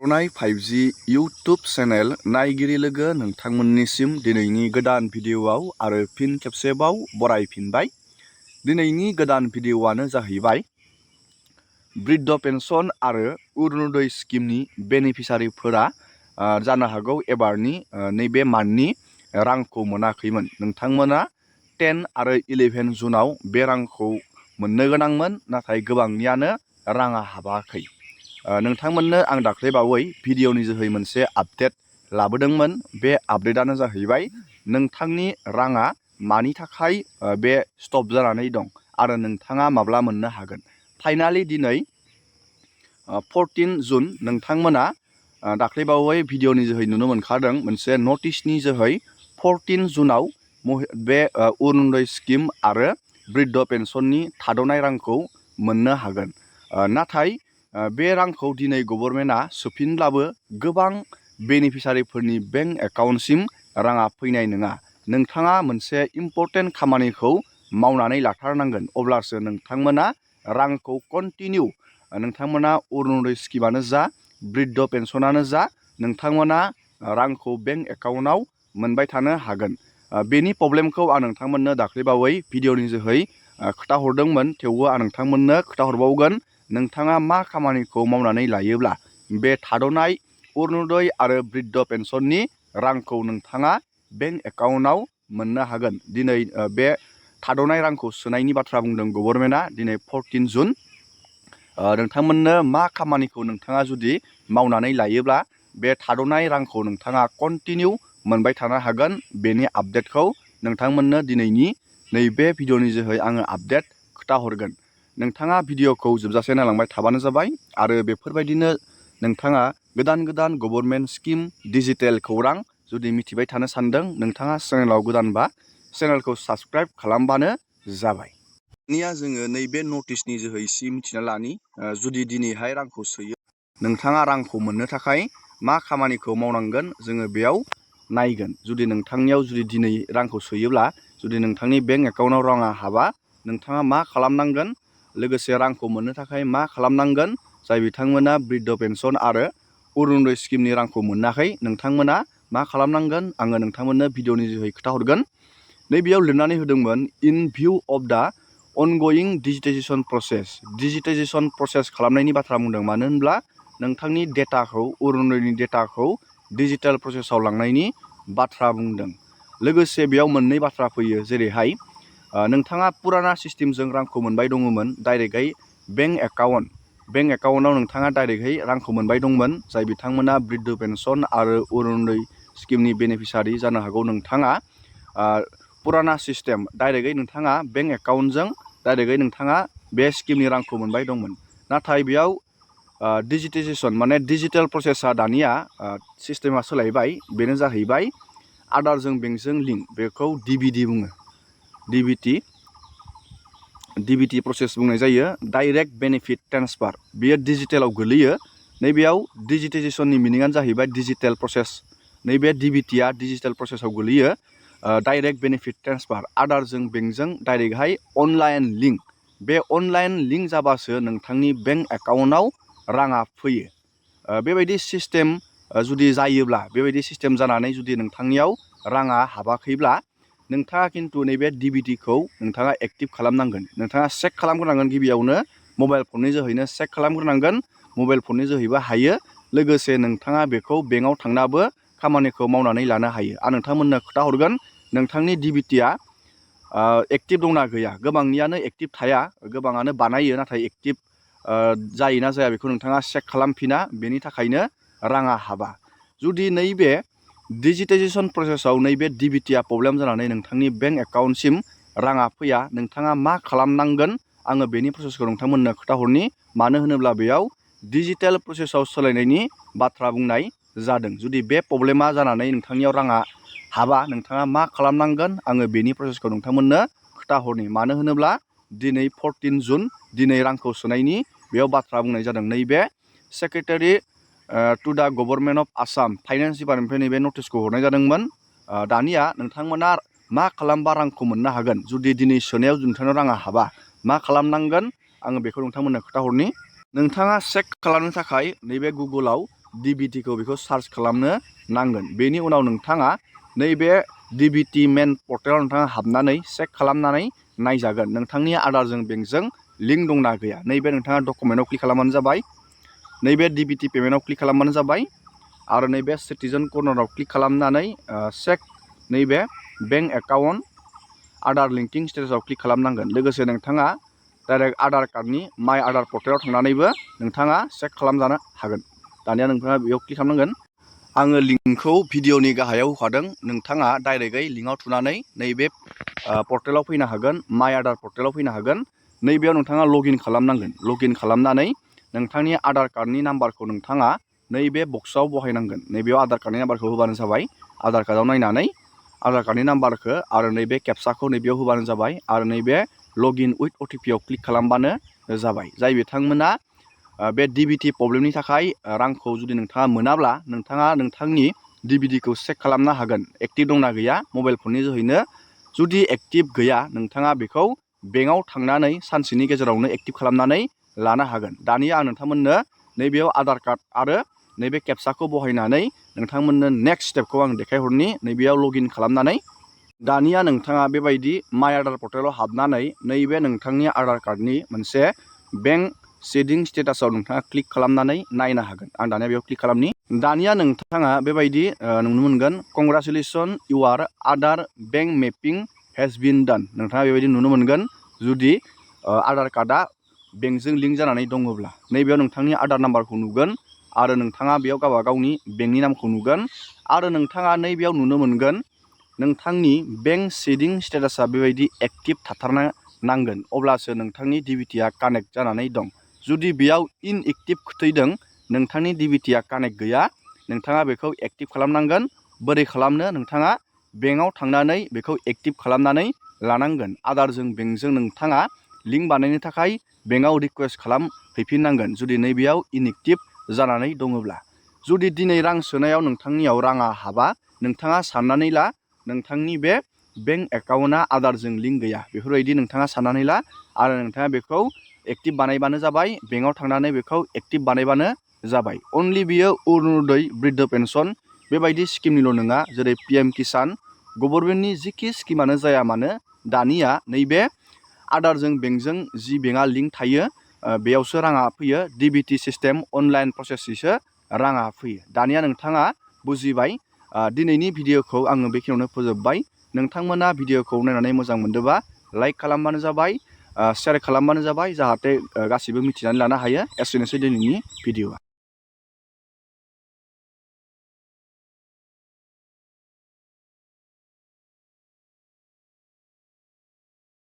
थानाय 5G YouTube channel नायगिरि लोगो नोंथांमोननिसिम दिनैनि गोदान भिडिअआव आरो फिन खेबसेबाव बरायफिनबाय। दिनैनि गोदान भिडिअआनो जाहैबाय बृद्ध पेन्सन आरो अरुणोदय स्किमनि बेनिफिसारिफोरा जानो हागौ एबारनि नैबे मान्थनि रांखौ मोनाखैमोन। नोंथांमोना 10 आरो 11 जुनाव बे रांखौ मोननो गोनांमोन, नाथाय गोबांनियानो राङा हाबाखै। नोंथांमोननो आं दाख्लैबावै भिडिअनि जोहै मोनसे आपडेट लाबोदोंमोन। बे आपडेटआनो जाहैबाय नोंथांनि राङा मानि थाखाय बे स्टप जानानै दं आरो नोंथाङा माब्ला मोननो हागोन। फाइनालि दिनै 14 जुन नोंथांमोना दाख्लैबावै भिडिअनि जोहै नुनो मोनखादों। मोनसे नटिसनि जोहै 14 जुनाव बे अरुणोदय स्किम आरो बृद्ध पेन्सननि थाद'नाय रांखौ मोननो हागोन। नाथाय बे रांखौ दिनै गभर्नमेन्टआ सोफिनब्लाबो गोबां बेनिफिसारिफोरनि बेंक एकाउन्टसिम राङा फैनाय नङा। नोंथाङा मोनसे इम्पर्टेन्ट खामानिखौ मावनानै लाथारनांगोन, अब्लासो नोंथांमोना रांखौ कन्टिनिउ नोंथांमोना अरुणोदय स्किमानो जा बृद्ध पेन्सनानो जा नोंथांमोना रांखौ बेंक एकाउन्टआव मोनबाय थानो हागोन। बेनि प्रब्लेमखौ आं नोंथांमोननो दाख्लैबावै भिडिअनि जोहै खोथाहरदोंमोन, थेवबो आं नोंथांमोननो खोथाहरबावगोन। नोंथाङा मा खामानिखौ मावनानै लायोब्ला बे थाद'नाय अरुणोदय आरो बृद्ध पेन्सननि रांखौ नोंथाङा बेंक एकाउन्टआव मोननो हागोन। दिनै बे थाद'नाय रांखौ सोनायनि बाथ्रा बुंदों गभर्नमेन्टआ दिनै 14 जुन। नोंथांमोननो मा खामानिखौ नोंथाङा जुदि मावनानै लायोब्ला बे थाद'नाय रांखौ नोंथाङा कन्टिनिउ मोनबाय थानो हागोन, बेनि आपडेटखौ नोंथांमोननो दिनैनि नैबे भिडिअनि जोहै आङो आपडेट खोथाहरगोन। नोंथाङा भिडिअखौ जोबजासे नायलांबाय थाबानो जाबाय आरो बेफोरबायदिनो नोंथाङा गोदान गोदान गभर्नमेन्ट स्किम डिजिटेल खौरां जुदि मिथिबाय थानो सानदों, नोंथाङा चेनेलाव गोदानबा चेनेलखौ साबस्क्राइब खालामबानो जाबाय। दानिया जोङो नैबे नटिसनि जोहै मिथिना लानि जुदि दिनैहाय रांखौ सोयो नोंथाङा रांखौ मोननो थाखाय मा खामानिखौ मावनांगोन जोङो बेयाव नायगोन। जुदि नोंथांनियाव जुदि दिनै रांखौ सोयोब्ला जुदि नोंथांनि बेंक एकाउन्टआव राङा हाबा नोंथाङा मा खालामनांगोन, लोगोसे रांखौ मोननो थाखाय मा खालामनांगोन। जाय बिथांमोना बृद्ध पेन्सन आरो अरुणोदय स्किमनि रांखौ मोनाखै नोंथांमोना मा खालामनांगोन आङो नोंथांमोननो भिडिअनि जोहै खोथाहरगोन। नैबेयाव लिरनानै होदोंमोन इन भिउ अफ दा अनगयिं डिजिटाइजेसन प्रसेस। डिजिटाइजेसन प्रसेस खालामनायनि बाथ्रा बुंदों, मानो होनब्ला नोंथांनि डेटाखौ अरुणोदयनि डेटाखौ डिजिटेल प्रसेसआव लांनायनि बाथ्रा बुंदों। लोगोसे बेयाव मोननै बाथ्रा फैयो, जेरैहाय नोंथाङा पुराना सिस्टेमजों रांखौ मोनबाय दङमोन, डाइरेक्टयै बेंक एकाउन्टआव नोंथाङा डाइरेक्टयै रांखौ मोनबाय दंमोन। जाय बिथांमोना बृद्ध पेन्सन आरो अरुणोदय स्किमनि बेनिफिसारि जानो हागौ नोंथाङा पुराना सिस्टेम डाइरेक्टयै नोंथाङा बेंक एकाउन्टजों डाइरेक्टयै नोंथाङा बे स्किमनि रांखौ मोनबाय दंमोन। नाथाय बेयाव डिजिटाइजेसन माने डिजिटेल प्रसेसा दानिया सिस्टेमा सोलायबाय। बेनो जाहैबाय आदारजों बेंकजों लिंक, बेखौ DBT बुङो। DBT प्रसेस बुंनाय जायो, डाइरेक्ट बेनिफिट ट्रेन्सफार। बेयो डिजिटेलाव गोलैयो। नैबेयाव डिजिटाइजेसननि मिनिङानो जाहैबाय डिजिटेल प्रसेस। नैबे DBTआ डिजिटेल प्रसेसआव गोलैयो। डाइरेक्ट बेनिफिट ट्रेन्सफार, आदारजों बेंकजों डाइरेक्टहाय अनलाइन लिंक। बे अनलाइन लिंक जाबासो नोंथांनि बेंक एकाउन्टआव राङा फैयो। बेबायदि सिस्टेम जुदि जायोब्ला, बेबायदि सिस्टेम जानानै जुदि नोंथांनियाव राङा हाबाखैब्ला नोंथाङा खिन्थु नैबे DBTखौ नोंथाङा एक्टिभ खालामनांगोन। नोंथाङा चेक खालामग्रोनांगोन, गिबियावनो मबाइल फननि जोहैनो चेक खालामग्रोनांगोन। मबाइल फननि जोहैबो हायो, लोगोसे नोंथाङा बेखौ बेंकआव थांनाबो खामानिखौ मावनानै लानो हायो। आं नोंथांमोननो खोथाहरगोन नोंथांनि DBTआ एक्टिभ दंना गैया। गोबांनियानो एक्टिभ थाया, गोबाङानो बानायो नाथाय एक्टिभ जायोना जाया बेखौ नोंथाङा चेक खालामफिना, बेनि थाखायनो राङा हाबा। जुदि नैबे डिजिटाइजेसन प्रसेसआव नैबे DBTआ प्रब्लेम जानानै नोंथांनि बेंक एकाउन्टसिम राङा फैया, नोंथाङा मा खालामनांगोन आङो बेनि प्रसेसखौ नोंथांमोननो खोथाहरनि। मानो होनोब्ला बेयाव डिजिटेल प्रसेसआव सोलायनायनि बाथ्रा बुंनाय जादों। जुदि बे प्रब्लेमा जानानै नोंथांनियाव राङा हाबा नोंथाङा मा खालामनांगोन आङो बेनि प्रसेसखौ नोंथांमोननो खोथाहरनि। मानो होनोब्ला दिनै 14 जुन, दिनै रांखौ सोनायनि बेयाव बाथ्रा बुंनाय जादों। नैबे सेक्रेटारि टु दा गभर्नमेन्ट अफ आसाम फाइनेन्स डिपार्टमेन्टनिफ्राय नैबे नटिसखौ हरनाय जादोंमोन। दानिया नोंथांमोना मा खालामबा रांखौ मोननो हागोन, जुदि दिनै सोनायाव नोंथांनाव राङा हाबा मा खालामनांगोन आङो बेखौ नोंथांमोननो खोथाहरनि। नोंथाङा चेक खालामनो थाखाय नैबे गुगोलाव DBT खौ बेखौ सार्च खालामनो नांगोन। बेनि उनाव नोंथाङा नैबे DBT मेन पर्टेलाव नोंथाङा हाबनानै चेक खालामनानै नायजागोन नोंथांनि आधारजों बेंकजों लिंक दंना गैया। नैबे नोंथाङा डकुमेन्टआव क्लिक खालामबानो जाबाय। नैबे DBT पेमेन्टआव क्लिक खालामबानो जाबाय आरो नैबे सिटिजेन कर्नाराव क्लिक खालामनानै चेक नैबे बेंक एकाउन्ट आधार लिंकिं स्टेटासाव क्लिक खालामनांगोन। लोगोसे नोंथाङा डाइरेक्ट आधार कार्डनि माइ आधार पर्टेलाव थांनानैबो नोंथाङा चेक खालामजानो हागोन। दानिया नोंथाङा बेयाव क्लिक खालामनांगोन। आङो लिंकखौ भिडिअनि गाहायाव होखादों। नोंथाङा डाइरेक्टयै लिंकआव थुनानै नैबे पर्टेलाव फैनो हागोन, माइ आधार पर्टेलाव फैनो हागोन। नैबेयाव नोंथाङा लगइन खालामनांगोन। लगइन खालामनानै नोंथांनि आधार कार्डनि नाम्बारखौ नोंथाङा नैबे बक्सआव बहायनांगोन। नैबेयाव आधार कार्डनि नाम्बारखौ होबानो जाबाय। आधार कार्डआव नायनानै आधार कार्डनि नाम्बारखौ आरो नैबे केपसाखौ नैबेयाव होबानो जाबाय आरो नैबे लगइन उइथ OTP आव क्लिक खालामबानो जाबाय। जाय बिथांमोना बे DBT प्रब्लेमनि थाखाय रांखौ जुदि नोंथाङा मोनाब्ला नोंथाङा नोंथांनि DBT खौ चेक खालामनो हागोन एक्टिभ दंना गैया मबाइल फननि जोहैनो। जुदि एक्टिभ गैया नोंथाङा बेखौ बेंकआव थांनानै सानसेनि गेजेरावनो एक्टिभ खालामनानै लानो हागोन। दानिया आं नोंथांमोननो नैबेयाव आधार कार्ड आरो नैबे केपसाखौ बहायनानै नोंथांमोननो नेक्स्ट स्टेपखौ आं देखायहरनि। नैबेयाव लगइन खालामनानै दानिया नोंथाङा बेबायदि माइ आधार पर्टेलाव हाबनानै नैबे नोंथांनि आधार कार्डनि मोनसे बेंक सेडिं स्टेटासाव नोंथाङा क्लिक खालामनानै नायनो हागोन। आं दानिया बेयाव क्लिक खालामनि। दानिया नोंथाङा बेबायदि नुनो मोनगोन congratulation your Aadhaar bank mapping has been done. नोंथाङा बेबायदि नुनो मोनगोन जुदि आधार कार्डआ बेंकजों लिंक जानानै दङब्ला। नैबेयाव नोंथांनि आधार नाम्बारखौ नुगोन आरो नोंथाङा बेयाव गावबा गावनि बेंकनि नामखौ नुगोन आरो नोंथाङा नैबेयाव नुनो मोनगोन नोंथांनि बेंक सेडिं स्टेटासा बेबायदि एक्टिभ थाथारनो नांगोन अब्लासो नोंथांनि DBTआ कानेक्ट जानानै दं। जुदि बेयाव इनएक्टिभ खोथैदों नोंथांनि DBTआ कानेक्ट गैया नोंथाङा बेखौ एक्टिभ खालामनांगोन। बोरै खालामनो नोंथाङा बेंकआव थांनानै बेखौ एक्टिभ खालामनानै लानांगोन। आधारजों बेंकजों नोंथाङा लिंक बानायनो थाखाय बेंकआव रिकुवेस्ट खालामहैफिननांगोन जुदि नैबेयाव इनएक्टिभ जानानै दङब्ला। जुदि दिनै रां सोनायाव नोंथांनियाव राङा हाबा नोंथाङा साननानै ला नोंथांनि बे बेंक एकाउन्टआ आधारजों लिंक गैया बेफोरबायदि नोंथाङा साननानै ला आरो नोंथाङा बेखौ एक्टिभ बानायबानो जाबाय। बेंकआव थांनानै बेखौ एक्टिभ बानायबानो जाबाय। अनलि बियो अरुण'दय बृद्ध पेन्सन बेबायदि स्किमनिल' नङा जेरै PM किसान गभर्नमेन्टनि जिखि स्किमानो जाया मानो दानिया नैबे आधारजों बेंकजों जि बेंकआ लिंक थायो बेयावसो राङा फैयो। DBT सिस्टेम अनलाइन प्रसेसैसो राङा फैयो। दानिया नोंथाङा बुजिबाय। दिनैनि भिडिअखौ आङो बेखिनियावनो फोजोबबाय। नोंथांमोना भिडिअखौ नायनानै मोजां मोनदोंबा लाइक खालामबानो जाबाय, शेयार खालामबानो जाबाय जाहाथे गासिबो मिथिनानै लानो हायो। एसेनोसै दिनैनि भिडिअआ।